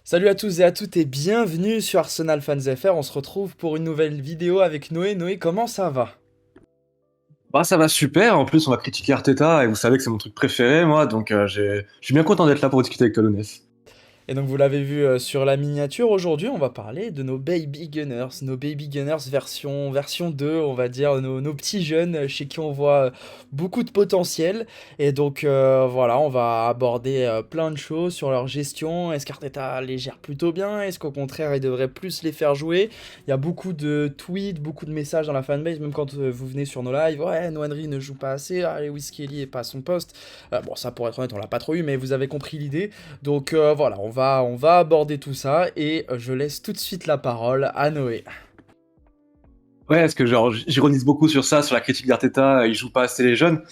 Salut à tous et à toutes et bienvenue sur Arsenal Fans FR. On se retrouve pour une nouvelle vidéo avec Noé. Noé, comment ça va? Bah, ça va super. En plus, on va critiquer Arteta et vous savez que c'est mon truc préféré, moi. Donc, je suis bien content d'être là pour discuter avec toi, Lounès. Et donc vous l'avez vu sur la miniature, aujourd'hui on va parler de nos Baby Gunners version 2, on va dire, nos petits jeunes chez qui on voit beaucoup de potentiel. Et donc voilà, on va aborder plein de choses sur leur gestion. Est-ce qu'Arteta les gère plutôt bien? Est-ce qu'au contraire il devrait plus les faire jouer? Il y a beaucoup de tweets, beaucoup de messages dans la fanbase, même quand vous venez sur nos lives. Ouais, No Henry ne joue pas assez, Lewis Kelly est pas à son poste. Bon, ça pour être honnête, on l'a pas trop eu, mais vous avez compris l'idée. Donc voilà, on va aborder tout ça et je laisse tout de suite la parole à Noé. Ouais, parce que genre, j'ironise beaucoup sur ça, sur la critique d'Arteta. Il joue pas assez les jeunes.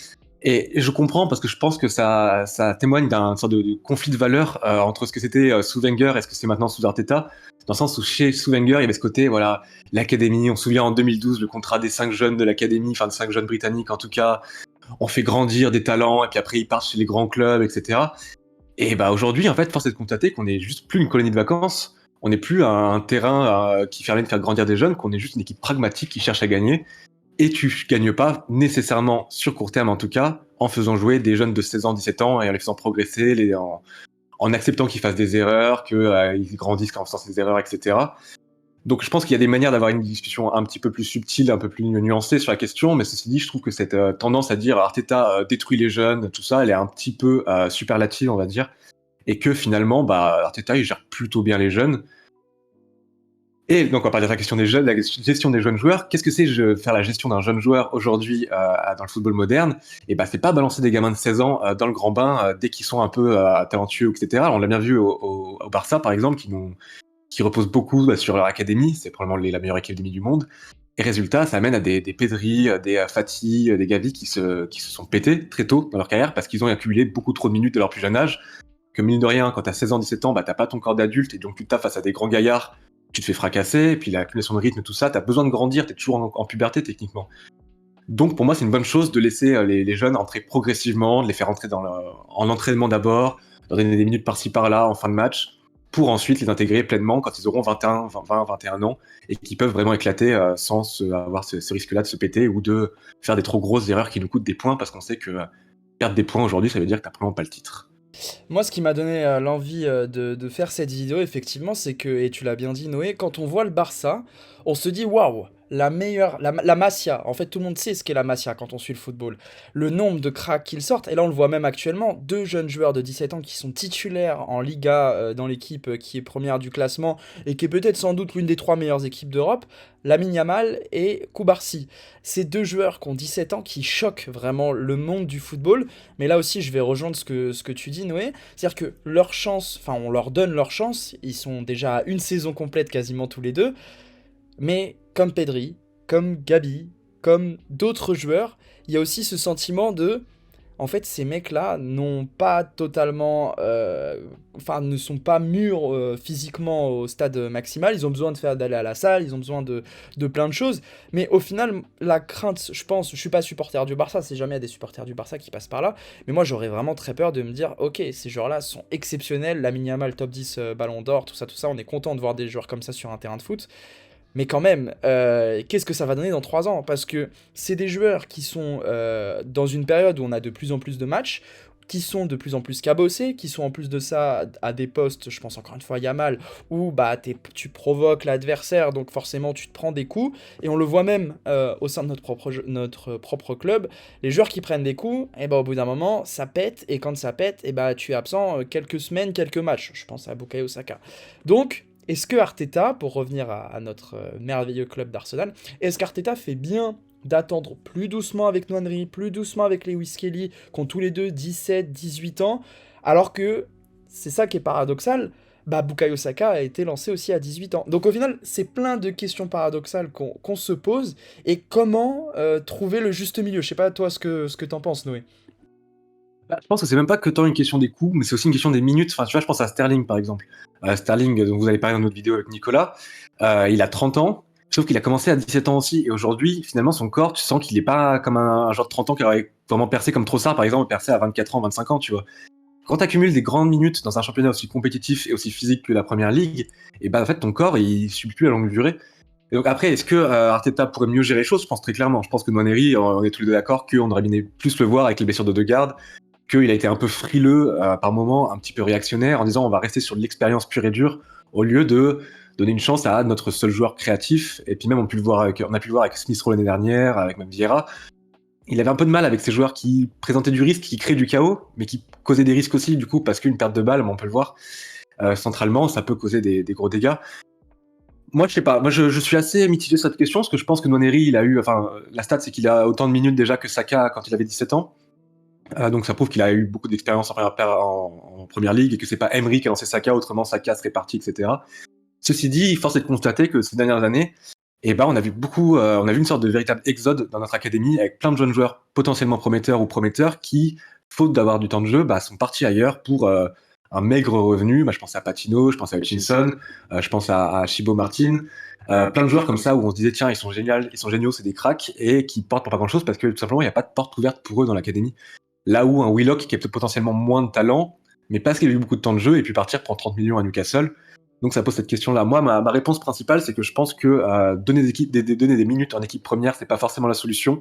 Et je comprends parce que je pense que ça témoigne d'un sorte de conflit de valeurs entre ce que c'était sous Wenger et ce que c'est maintenant sous Arteta. Dans le sens où sous Wenger, il y avait ce côté, voilà, l'académie. On se souvient en 2012, le contrat des 5 jeunes de l'académie, enfin de 5 jeunes britanniques en tout cas. On fait grandir des talents et puis après ils partent chez les grands clubs, etc. Et bah aujourd'hui, en fait, force est de constater qu'on n'est juste plus une colonie de vacances. On n'est plus un terrain qui permet de faire grandir des jeunes, qu'on est juste une équipe pragmatique qui cherche à gagner. Et tu gagnes pas nécessairement, sur court terme en tout cas, en faisant jouer des jeunes de 16 ans, 17 ans et en les faisant progresser, en acceptant qu'ils fassent des erreurs, qu'ils grandissent en faisant ces erreurs, etc. Donc je pense qu'il y a des manières d'avoir une discussion un petit peu plus subtile, un peu plus nuancée sur la question, mais ceci dit, je trouve que cette tendance à dire Arteta détruit les jeunes, tout ça, elle est un petit peu superlative, on va dire, et que finalement, bah, Arteta, il gère plutôt bien les jeunes. Et donc on va parler de la question des jeunes, la gestion des jeunes joueurs. Qu'est-ce que c'est faire la gestion d'un jeune joueur aujourd'hui dans le football moderne? Et bah c'est pas balancer des gamins de 16 ans dans le grand bain dès qu'ils sont un peu talentueux, etc. On l'a bien vu au Barça par exemple, qui repose beaucoup sur leur académie, c'est probablement la meilleure académie du monde. Et résultat, ça amène à des Pedri, des Fati, des Gavi qui se sont pétés très tôt dans leur carrière parce qu'ils ont accumulé beaucoup trop de minutes de leur plus jeune âge. Que mine de rien, quand t'as 16 ans, 17 ans, bah t'as pas ton corps d'adulte et donc tu tapes face à des grands gaillards, tu te fais fracasser, et puis l'accumulation de rythme, tout ça, t'as besoin de grandir, t'es toujours en puberté techniquement. Donc pour moi, c'est une bonne chose de laisser les jeunes entrer progressivement, de les faire entrer en entraînement d'abord, leur donner des minutes par-ci par-là en fin de match, pour ensuite les intégrer pleinement quand ils auront 21, 20, 21 ans et qui peuvent vraiment éclater sans avoir ce risque-là de se péter ou de faire des trop grosses erreurs qui nous coûtent des points parce qu'on sait que perdre des points aujourd'hui, ça veut dire que t'as probablement pas le titre. Moi, ce qui m'a donné l'envie de faire cette vidéo, effectivement, c'est que, et tu l'as bien dit, Noé, quand on voit le Barça, on se dit waouh, la meilleure, la Masia. En fait, tout le monde sait ce qu'est la Masia quand on suit le football. Le nombre de cracks qu'ils sortent, et là on le voit même actuellement, deux jeunes joueurs de 17 ans qui sont titulaires en Liga dans l'équipe qui est première du classement et qui est peut-être sans doute l'une des trois meilleures équipes d'Europe, Lamine Yamal et Koubarsi. Ces deux joueurs qui ont 17 ans qui choquent vraiment le monde du football. Mais là aussi, je vais rejoindre ce que tu dis, Noé. C'est-à-dire que leur chance, enfin, on leur donne leur chance. Ils sont déjà à une saison complète quasiment tous les deux. Mais comme Pedri, comme Gabi, comme d'autres joueurs, il y a aussi ce sentiment de en fait, ces mecs-là n'ont pas totalement, enfin, ne sont pas mûrs physiquement au stade maximal. Ils ont besoin d'aller à la salle, ils ont besoin de plein de choses. Mais au final, la crainte, je pense, je suis pas supporter du Barça, c'est jamais il y a des supporters du Barça qui passent par là. Mais moi, j'aurais vraiment très peur de me dire, ok, ces joueurs-là sont exceptionnels, Lamine Yamal, top 10 Ballon d'Or, tout ça. On est content de voir des joueurs comme ça sur un terrain de foot. Mais quand même, qu'est-ce que ça va donner dans 3 ans? Parce que c'est des joueurs qui sont dans une période où on a de plus en plus de matchs, qui sont de plus en plus cabossés, qui sont en plus de ça à des postes, je pense encore une fois à Yamal, où bah, tu provoques l'adversaire, donc forcément tu te prends des coups. Et on le voit même au sein de notre propre club, les joueurs qui prennent des coups, et bah, au bout d'un moment, ça pète, et quand ça pète, et bah, tu es absent quelques semaines, quelques matchs. Je pense à Bukayo Saka. Donc, est-ce que Arteta, pour revenir à notre merveilleux club d'Arsenal, est-ce qu'Arteta fait bien d'attendre plus doucement avec Nwaneri, plus doucement avec Lewis Kelly, qui ont tous les deux 17, 18 ans, alors que, c'est ça qui est paradoxal, bah Bukayo Saka a été lancé aussi à 18 ans. Donc au final, c'est plein de questions paradoxales qu'on se pose, et comment trouver le juste milieu. Je sais pas toi ce que t'en penses, Noé. Bah, je pense que c'est même pas que tant une question des coups, mais c'est aussi une question des minutes. Enfin, tu vois, je pense à Sterling par exemple. Sterling, dont vous avez parlé dans notre vidéo avec Nicolas, il a 30 ans, sauf qu'il a commencé à 17 ans aussi. Et aujourd'hui, finalement, son corps, tu sens qu'il est pas comme un joueur de 30 ans qui aurait vraiment percé comme Trossard, par exemple, percé à 24 ans, 25 ans, tu vois. quand tu accumules des grandes minutes dans un championnat aussi compétitif et aussi physique que la première ligue, et ben en fait ton corps il subit plus à longue durée. Et donc après, est-ce que Arteta pourrait mieux gérer les choses? Je pense très clairement. Je pense que Nwaneri, on est tous les deux d'accord qu'on aurait bien plus le voir avec les blessures de Degarde, qu'il a été un peu frileux par moment, un petit peu réactionnaire, en disant on va rester sur de l'expérience pure et dure, au lieu de donner une chance à notre seul joueur créatif. Et puis même on a pu le voir avec Smith Rowe l'année dernière, avec même Vieira. Il avait un peu de mal avec ces joueurs qui présentaient du risque, qui créent du chaos, mais qui causaient des risques aussi, du coup, parce qu'une perte de balle, on peut le voir, centralement, ça peut causer des gros dégâts. Moi, je sais pas. Moi, je suis assez mitigé sur cette question, parce que je pense que Nwaneri, il a eu, enfin, la stat, c'est qu'il a autant de minutes déjà que Saka quand il avait 17 ans. Donc ça prouve qu'il a eu beaucoup d'expérience en première ligue et que c'est pas Emery qui a lancé Saka, autrement Saka serait parti, etc. Ceci dit, force est de constater que ces dernières années, on a vu on a vu une sorte de véritable exode dans notre académie avec plein de jeunes joueurs potentiellement prometteurs ou prometteurs qui, faute d'avoir du temps de jeu, sont partis ailleurs pour un maigre revenu. Je pense à Patino, je pense à Hutchinson, je pense à Chibo Martin. Plein de joueurs comme ça où on se disait tiens ils sont géniaux, c'est des cracks et qui portent pour pas grand chose parce que tout simplement il n'y a pas de porte ouverte pour eux dans l'académie. Là où un Willock qui a peut-être potentiellement moins de talent, mais parce qu'il a eu beaucoup de temps de jeu et puis partir prendre 30 millions à Newcastle. Donc ça pose cette question-là. Moi, ma réponse principale, c'est que je pense que donner des minutes en équipe première, c'est pas forcément la solution.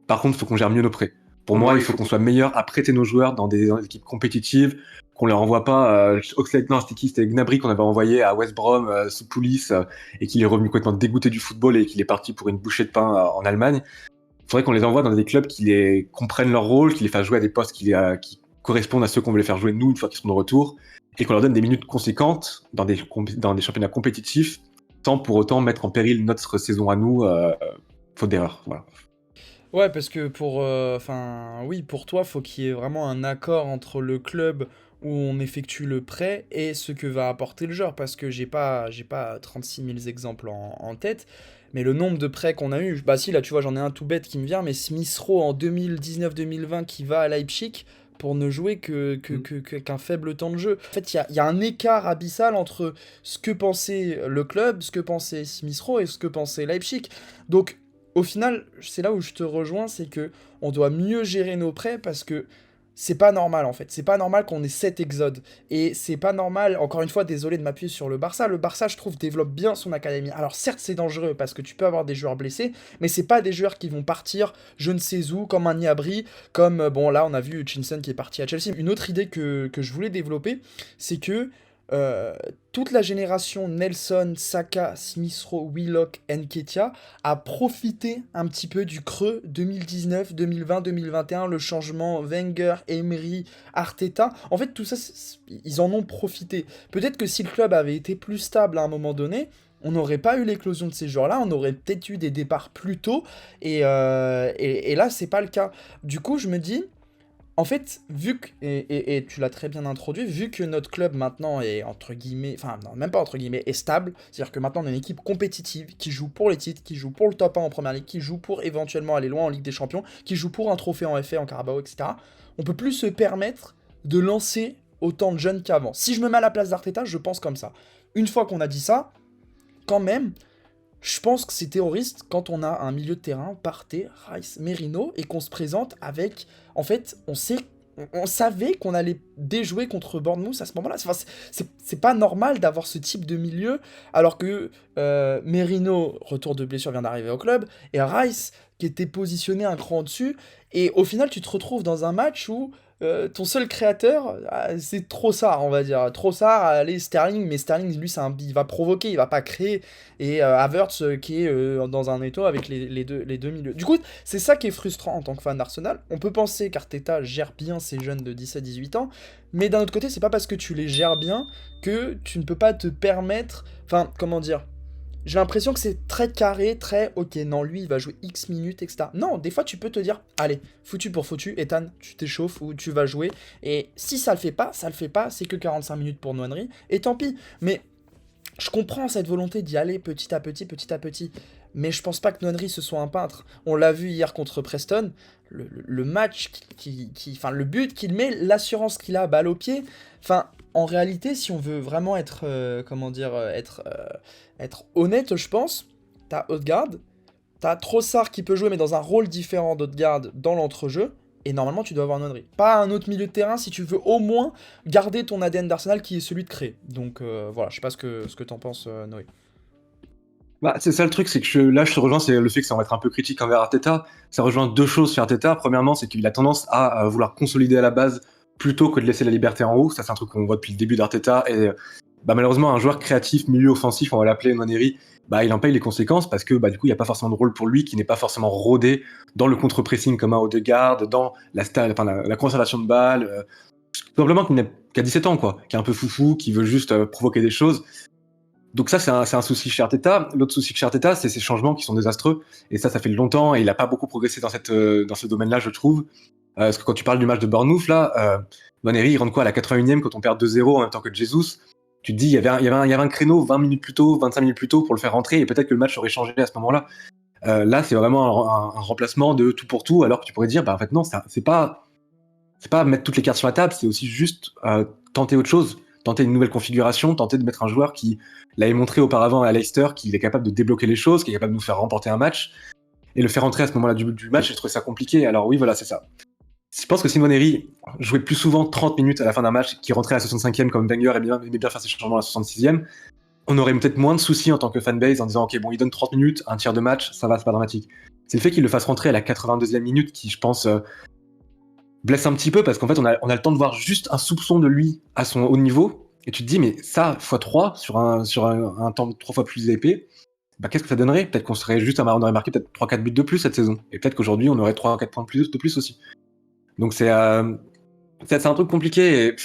Par contre, il faut qu'on gère mieux nos prêts. Pour moi, il faut qu'on soit meilleur à prêter nos joueurs dans des équipes compétitives, qu'on leur envoie pas c'était Gnabry qu'on avait envoyé à West Brom sous Poulis et qu'il est revenu complètement dégoûté du football et qu'il est parti pour une bouchée de pain en Allemagne. Il faudrait qu'on les envoie dans des clubs qui comprennent leur rôle, qui les fassent jouer à des postes qui correspondent à ceux qu'on veut les faire jouer nous une fois qu'ils sont de retour, et qu'on leur donne des minutes conséquentes dans des championnats compétitifs, sans pour autant mettre en péril notre saison à nous, faute d'erreur. Voilà. Ouais, parce que pour toi, faut qu'il y ait vraiment un accord entre le club où on effectue le prêt et ce que va apporter le joueur, parce que j'ai pas 36 000 exemples en tête, mais le nombre de prêts qu'on a eu, bah si, là, tu vois, j'en ai un tout bête qui me vient, mais Smith Rowe en 2019-2020 qui va à Leipzig pour ne jouer qu'un faible temps de jeu. En fait, il y a un écart abyssal entre ce que pensait le club, ce que pensait Smith Rowe et ce que pensait Leipzig. Donc, au final, c'est là où je te rejoins, c'est que on doit mieux gérer nos prêts parce que c'est pas normal en fait. C'est pas normal qu'on ait 7 exodes. Et c'est pas normal, encore une fois, désolé de m'appuyer sur le Barça. Le Barça, je trouve, développe bien son académie. Alors certes, c'est dangereux parce que tu peux avoir des joueurs blessés, mais c'est pas des joueurs qui vont partir je ne sais où, comme un Niabri, comme, bon là, on a vu Hutchinson qui est parti à Chelsea. Une autre idée que je voulais développer, c'est que euh, toute la génération Nelson, Saka, Smith Rowe, Willock, Nketiah a profité un petit peu du creux 2019, 2020, 2021, le changement Wenger, Emery, Arteta. En fait, tout ça, ils en ont profité. Peut-être que si le club avait été plus stable à un moment donné, on n'aurait pas eu l'éclosion de ces joueurs-là, on aurait peut-être eu des départs plus tôt, et là, c'est pas le cas. Du coup, je me dis, en fait, vu que, et tu l'as très bien introduit, vu que notre club maintenant est entre guillemets, enfin non, même pas entre guillemets, est stable, c'est-à-dire que maintenant on a une équipe compétitive qui joue pour les titres, qui joue pour le top 1 en première ligue, qui joue pour éventuellement aller loin en Ligue des Champions, qui joue pour un trophée en FA, en Carabao, etc. On peut plus se permettre de lancer autant de jeunes qu'avant. Si je me mets à la place d'Arteta, je pense comme ça. Une fois qu'on a dit ça, quand même, je pense que c'est terroriste quand on a un milieu de terrain, Partey, Rice, Merino, et qu'on se présente avec... En fait, on savait qu'on allait déjouer contre Bournemouth à ce moment-là. Enfin, c'est pas normal d'avoir ce type de milieu, alors que Merino, retour de blessure, vient d'arriver au club, et Rice, qui était positionné un cran au-dessus, et au final, tu te retrouves dans un match où ton seul créateur, c'est Trossard, on va dire. Trossard, allez, Sterling, mais Sterling, lui, il va provoquer, il va pas créer. Et Havertz, qui est dans un étau avec les deux milieux. Du coup, c'est ça qui est frustrant en tant que fan d'Arsenal. On peut penser qu'Arteta gère bien ces jeunes de 17-18 ans, mais d'un autre côté, c'est pas parce que tu les gères bien que tu ne peux pas te permettre... Enfin, comment dire, j'ai l'impression que c'est très carré, très ok, non, lui il va jouer X minutes, etc. Non, des fois tu peux te dire, allez, foutu pour foutu, Ethan, tu t'échauffes ou tu vas jouer. Et si ça le fait pas, c'est que 45 minutes pour Nwaneri, et tant pis. Mais je comprends cette volonté d'y aller petit à petit, petit à petit. Mais je pense pas que Nwaneri ce soit un peintre. On l'a vu hier contre Preston, le match, enfin le but qu'il met, l'assurance qu'il a, balle au pied. Enfin, en réalité, si on veut vraiment être, être honnête, je pense, t'as Odegaard, t'as Trossard qui peut jouer mais dans un rôle différent d'Odegaard dans l'entrejeu, et normalement tu dois avoir Nwaneri. Pas un autre milieu de terrain si tu veux au moins garder ton ADN d'Arsenal qui est celui de créer. Donc voilà, je sais pas ce que t'en penses, Noé. Bah, c'est ça le truc, c'est que là je te rejoins, c'est le fait que ça va être un peu critique envers Arteta. Ça rejoint deux choses sur Arteta. Premièrement, c'est qu'il a tendance à vouloir consolider à la base plutôt que de laisser la liberté en haut. Ça, c'est un truc qu'on voit depuis le début d'Arteta. Et bah, malheureusement, un joueur créatif, milieu offensif, on va l'appeler Nwaneri, bah, il en paye les conséquences parce que bah, du coup, il n'y a pas forcément de rôle pour lui, qui n'est pas forcément rodé dans le contre-pressing comme un Odegaard, dans la conservation de balles. Tout simplement qui a 17 ans, quoi, qui est un peu foufou, qui veut juste provoquer des choses. Donc ça, c'est un souci chez Arteta. L'autre souci chez Arteta, c'est ces changements qui sont désastreux. Et ça fait longtemps et il n'a pas beaucoup progressé dans ce domaine-là, je trouve. Parce que quand tu parles du match de Bournemouth, là, Nwaneri, il rentre quoi à la 81e quand on perd 2-0 en même temps que Jesus. Tu te dis, il y avait un créneau 20 minutes plus tôt, 25 minutes plus tôt pour le faire rentrer et peut-être que le match aurait changé à ce moment-là. Là, c'est vraiment un remplacement de tout pour tout, alors que tu pourrais dire, bah en fait non, c'est pas mettre toutes les cartes sur la table, c'est aussi juste tenter autre chose, tenter une nouvelle configuration, tenter de mettre un joueur qui l'avait montré auparavant à Leicester, qu'il est capable de débloquer les choses, qui est capable de nous faire remporter un match, et le faire entrer à ce moment-là du match, j'ai trouvé ça compliqué. Alors oui, voilà, c'est ça. Je pense que si Nwaneri jouait plus souvent 30 minutes à la fin d'un match, qui rentrait à la 65e comme Wenger aimait bien faire ses changements à la 66e, on aurait peut-être moins de soucis en tant que fanbase en disant ok, bon, il donne 30 minutes, un tiers de match, ça va, c'est pas dramatique. C'est le fait qu'il le fasse rentrer à la 82e minute qui, je pense, blesse un petit peu parce qu'en fait, on a le temps de voir juste un soupçon de lui à son haut niveau. Et tu te dis, mais ça, x3 sur un temps 3 fois plus épais, bah, qu'est-ce que ça donnerait? Peut-être qu'on on aurait marqué peut-être 3-4 buts de plus cette saison. Et peut-être qu'aujourd'hui, on aurait 3-4 points de plus aussi. Donc c'est un truc compliqué. Et,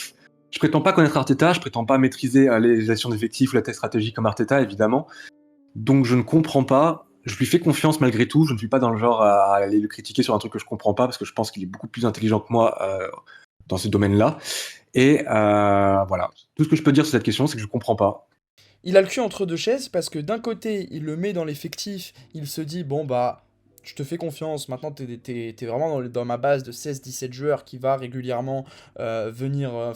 je prétends pas connaître Arteta, je prétends pas maîtriser les gestions d'effectifs ou la tête stratégique comme Arteta, évidemment. Donc je ne comprends pas. Je lui fais confiance malgré tout. Je ne suis pas dans le genre à aller le critiquer sur un truc que je comprends pas parce que je pense qu'il est beaucoup plus intelligent que moi dans ce domaine-là. Et voilà. Tout ce que je peux dire sur cette question, c'est que je comprends pas. Il a le cul entre deux chaises parce que d'un côté, il le met dans l'effectif, il se dit, bon bah, je te fais confiance, maintenant t'es vraiment dans ma base de 16-17 joueurs qui va régulièrement venir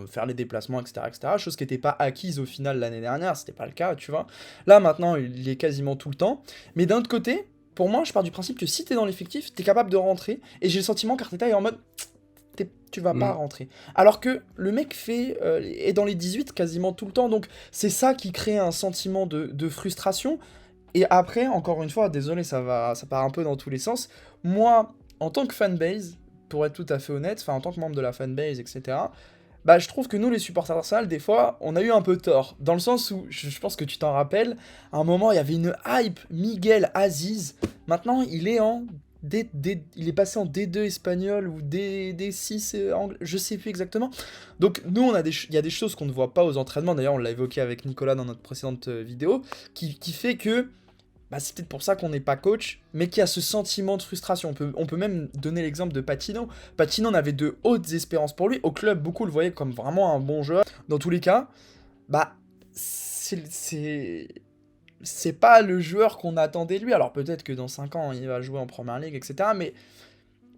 faire les déplacements, etc., etc. Chose qui n'était pas acquise au final l'année dernière, c'était pas le cas, tu vois. Là maintenant, il est quasiment tout le temps. Mais d'un autre côté, pour moi, je pars du principe que si t'es dans l'effectif, t'es capable de rentrer. Et j'ai le sentiment qu'Arteta est en mode, tu vas pas rentrer. Alors que le mec est dans les 18 quasiment tout le temps, donc c'est ça qui crée un sentiment de frustration. Et après, encore une fois, désolé, ça part un peu dans tous les sens. Moi, en tant que fanbase, pour être tout à fait honnête, enfin en tant que membre de la fanbase, etc., bah je trouve que nous, les supporters d'Arsenal, des fois, on a eu un peu tort. Dans le sens où, je pense que tu t'en rappelles, à un moment, il y avait une hype, Miguel Aziz. Maintenant, il est il est passé en D2 espagnol ou D6 anglais, je sais plus exactement. Donc nous, il y a des choses qu'on ne voit pas aux entraînements, d'ailleurs on l'a évoqué avec Nicolas dans notre précédente vidéo, qui fait que bah, c'est peut-être pour ça qu'on n'est pas coach, mais qu'il y a ce sentiment de frustration. On peut même donner l'exemple de Patino. Patino, on avait de hautes espérances pour lui. Au club, beaucoup le voyaient comme vraiment un bon joueur. Dans tous les cas, bah, c'est pas le joueur qu'on attendait de lui. Alors peut-être que dans 5 ans, il va jouer en Première Ligue, etc. Mais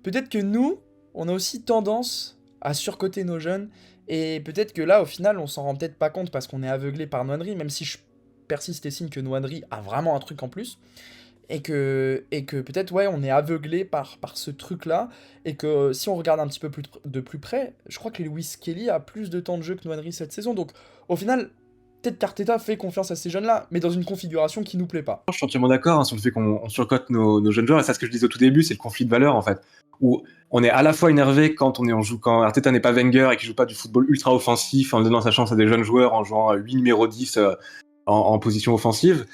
peut-être que nous, on a aussi tendance à surcoter nos jeunes. Et peut-être que là, au final, on s'en rend peut-être pas compte parce qu'on est aveuglé par Nwaneri, même si je persiste et signe que Nwaneri a vraiment un truc en plus. Et que peut-être, ouais, on est aveuglé par ce truc-là. Et que si on regarde un petit peu de plus près, je crois que Lewis Kelly a plus de temps de jeu que Nwaneri cette saison. Donc au final, peut-être qu'Arteta fait confiance à ces jeunes-là, mais dans une configuration qui nous plaît pas. Je suis entièrement d'accord sur le fait qu'on surcote nos jeunes joueurs, et c'est ce que je disais au tout début, c'est le conflit de valeurs en fait. Où on est à la fois énervé quand quand Arteta n'est pas Wenger et qu'il joue pas du football ultra offensif en donnant sa chance à des jeunes joueurs en jouant 8 numéro 10 en position offensive.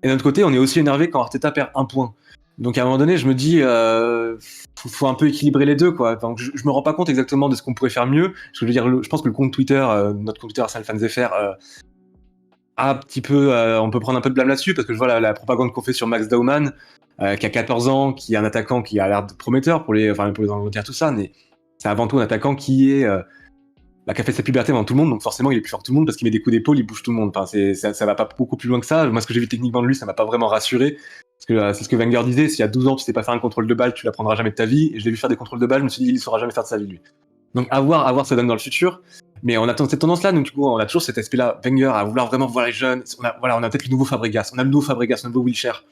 Et d'un autre côté, on est aussi énervé quand Arteta perd un point. Donc à un moment donné, je me dis, faut un peu équilibrer les deux, quoi. Donc, je me rends pas compte exactement de ce qu'on pourrait faire mieux. Je veux dire, je pense que le compte Twitter, notre compte Twitter Arsenal Fans FR, un petit peu, on peut prendre un peu de blâme là-dessus parce que je vois la propagande qu'on fait sur Max Dauman, qui a 14 ans, qui est un attaquant qui a l'air prometteur pour les Angleterre, tout ça, mais c'est avant tout un attaquant qui a fait sa puberté avant tout le monde, donc forcément il est plus fort que tout le monde parce qu'il met des coups d'épaule, il bouge tout le monde. Enfin, ça va pas beaucoup plus loin que ça. Moi, ce que j'ai vu techniquement de lui, ça m'a pas vraiment rassuré. Parce que c'est ce que Wenger disait, s'il y a 12 ans tu sais pas faire un contrôle de balle, tu l'apprendras jamais de ta vie. Et je l'ai vu faire des contrôles de balle, je me suis dit, il saura jamais faire de sa vie, lui. Donc à voir ça donne dans le futur. Mais on a cette tendance-là, donc du coup, on a toujours cet aspect-là, Wenger, à vouloir vraiment voir les jeunes. On a peut-être le nouveau Fabregas, on a le nouveau Wilshere.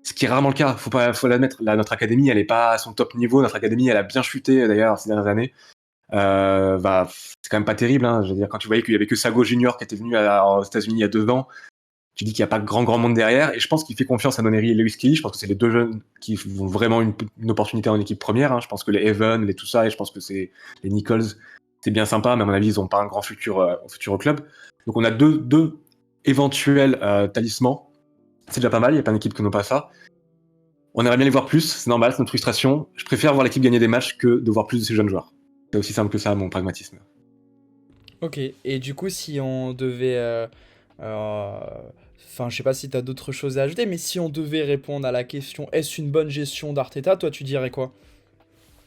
Ce qui est rarement le cas, faut l'admettre. Là, notre académie, elle est pas à son top niveau. Notre académie, elle a bien chuté d'ailleurs ces dernières années. C'est quand même pas terrible. Hein. Je veux dire, quand tu voyais qu'il y avait que Sago Junior qui était venu aux États-Unis il y a 2 ans, tu dis qu'il n'y a pas grand monde derrière. Et je pense qu'il fait confiance à Noneri et Lewis Kelly. Je pense que c'est les deux jeunes qui vont vraiment une opportunité en équipe première. Hein. Je pense que les Evan, les tout ça, et je pense que c'est les Nichols, c'est bien sympa, mais à mon avis, ils n'ont pas un grand futur au club. Donc on a deux éventuels talismans. C'est déjà pas mal. Il n'y a pas d'équipe qui n'ont pas ça. On aimerait bien les voir plus. C'est normal, c'est notre frustration. Je préfère voir l'équipe gagner des matchs que de voir plus de ces jeunes joueurs. C'est aussi simple que ça, mon pragmatisme. Ok, et du coup, si on devait... Enfin, je sais pas si t'as d'autres choses à ajouter, mais si on devait répondre à la question est-ce une bonne gestion d'Arteta, toi tu dirais quoi?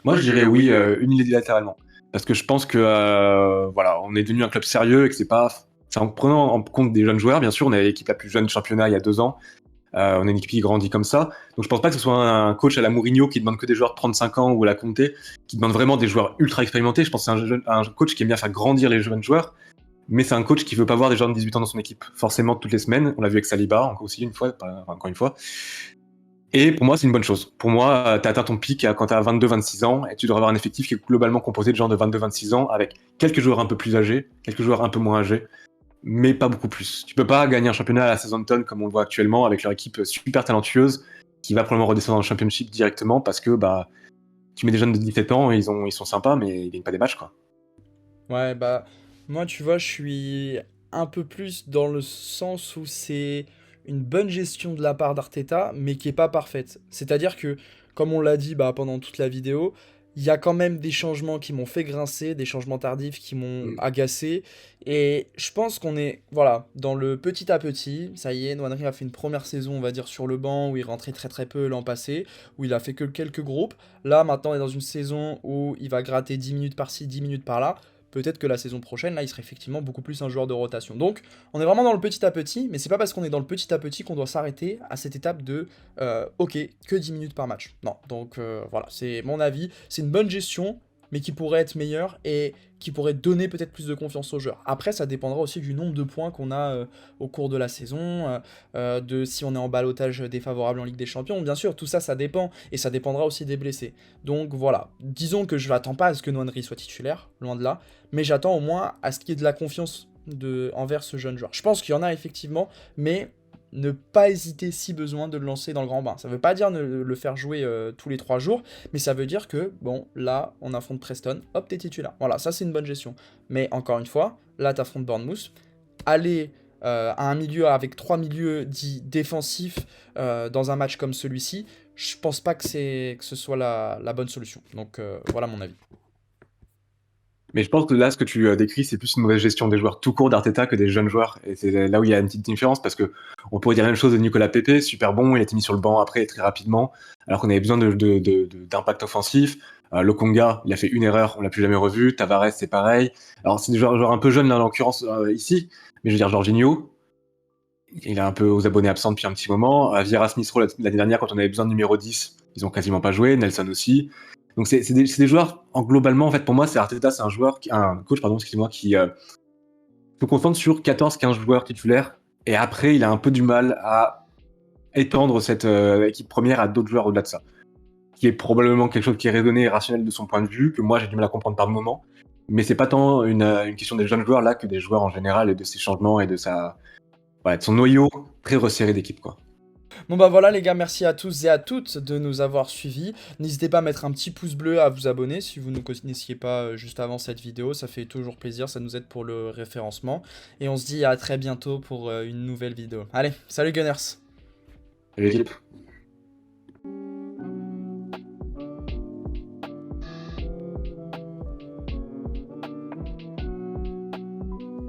Moi, je dirais oui, unilatéralement. Parce que je pense que voilà, on est devenu un club sérieux et que c'est pas. C'est en prenant en compte des jeunes joueurs, bien sûr, on est l'équipe la plus jeune du championnat il y a 2 ans. On est une équipe qui grandit comme ça. Donc je pense pas que ce soit un coach à la Mourinho qui demande que des joueurs de 35 ans ou à la Conte, qui demande vraiment des joueurs ultra expérimentés. Je pense que c'est un coach qui aime bien faire grandir les jeunes joueurs, mais c'est un coach qui veut pas voir des gens de 18 ans dans son équipe, forcément toutes les semaines. On l'a vu avec Saliba, encore aussi une fois, encore une fois. Et pour moi, c'est une bonne chose. Pour moi, tu as atteint ton pic quand tu as 22-26 ans et tu devrais avoir un effectif qui est globalement composé de gens de 22-26 ans avec quelques joueurs un peu plus âgés, quelques joueurs un peu moins âgés, mais pas beaucoup plus. Tu peux pas gagner un championnat à la Southampton comme on le voit actuellement avec leur équipe super talentueuse qui va probablement redescendre dans le championship directement parce que tu mets des jeunes de 17 ans, ils sont sympas, mais ils gagnent pas des matchs, quoi. Ouais, bah, moi, tu vois, je suis un peu plus dans le sens où c'est une bonne gestion de la part d'Arteta, mais qui est pas parfaite. C'est-à-dire que, comme on l'a dit bah, pendant toute la vidéo, il y a quand même des changements qui m'ont fait grincer, des changements tardifs qui m'ont Mm. agacé, et je pense qu'on est, voilà, dans le petit à petit. Ça y est, Nwaneri a fait une première saison, on va dire, sur le banc, où il rentrait très très peu l'an passé, où il a fait que quelques groupes. Là, maintenant, on est dans une saison où il va gratter 10 minutes par-ci, 10 minutes par-là. Peut-être que la saison prochaine, là, il serait effectivement beaucoup plus un joueur de rotation. Donc, on est vraiment dans le petit à petit, mais c'est pas parce qu'on est dans le petit à petit qu'on doit s'arrêter à cette étape de ok, que 10 minutes par match. Non, donc voilà, c'est mon avis. C'est une bonne gestion, mais qui pourrait être meilleure et qui pourrait donner peut-être plus de confiance aux joueurs. Après, ça dépendra aussi du nombre de points qu'on a au cours de la saison, de si on est en ballottage défavorable en Ligue des Champions. Bien sûr, tout ça, ça dépend, et ça dépendra aussi des blessés. Donc voilà, disons que je n'attends pas à ce que Nwaneri soit titulaire, loin de là, mais j'attends au moins à ce qu'il y ait de la confiance envers ce jeune joueur. Je pense qu'il y en a effectivement, mais ne pas hésiter si besoin de le lancer dans le grand bain. Ça veut pas dire ne le faire jouer tous les 3 jours, mais ça veut dire que, bon, là, on affronte Preston, hop, t'es titulaire. Voilà, ça c'est une bonne gestion. Mais encore une fois, là, t'affrontes Bournemouth, aller à un milieu avec 3 milieux dits défensifs dans un match comme celui-ci, je pense pas que ce soit la bonne solution. Donc voilà mon avis. Mais je pense que là, ce que tu décris, c'est plus une mauvaise gestion des joueurs tout court d'Arteta que des jeunes joueurs. Et c'est là où il y a une petite différence parce que on pourrait dire la même chose de Nicolas Pepe, super bon, il a été mis sur le banc après très rapidement, alors qu'on avait besoin d'impact offensif. Lokonga, il a fait une erreur, on l'a plus jamais revu. Tavares, c'est pareil. Alors c'est des joueurs un peu jeunes là, en l'occurrence ici, mais je veux dire Jorginho, il est un peu aux abonnés absents depuis un petit moment. Vieira Smith-Rowe l'année dernière, quand on avait besoin de numéro 10, ils ont quasiment pas joué. Nelson aussi. Donc c'est des joueurs, globalement, en fait, pour moi, c'est Arteta, c'est un coach, pardon, excusez-moi, qui se concentre sur 14-15 joueurs titulaires. Et après, il a un peu du mal à étendre cette équipe première à d'autres joueurs au-delà de ça. Qui est probablement quelque chose qui est raisonné et rationnel de son point de vue, que moi j'ai du mal à comprendre par moment. Mais c'est pas tant une question des jeunes joueurs là que des joueurs en général et de ses changements et de de son noyau très resserré d'équipe, quoi. Bon bah voilà les gars, merci à tous et à toutes de nous avoir suivis. N'hésitez pas à mettre un petit pouce bleu, à vous abonner si vous ne connaissiez pas juste avant cette vidéo. Ça fait toujours plaisir, ça nous aide pour le référencement. Et on se dit à très bientôt pour une nouvelle vidéo. Allez, salut Gunners! Salut l'équipe.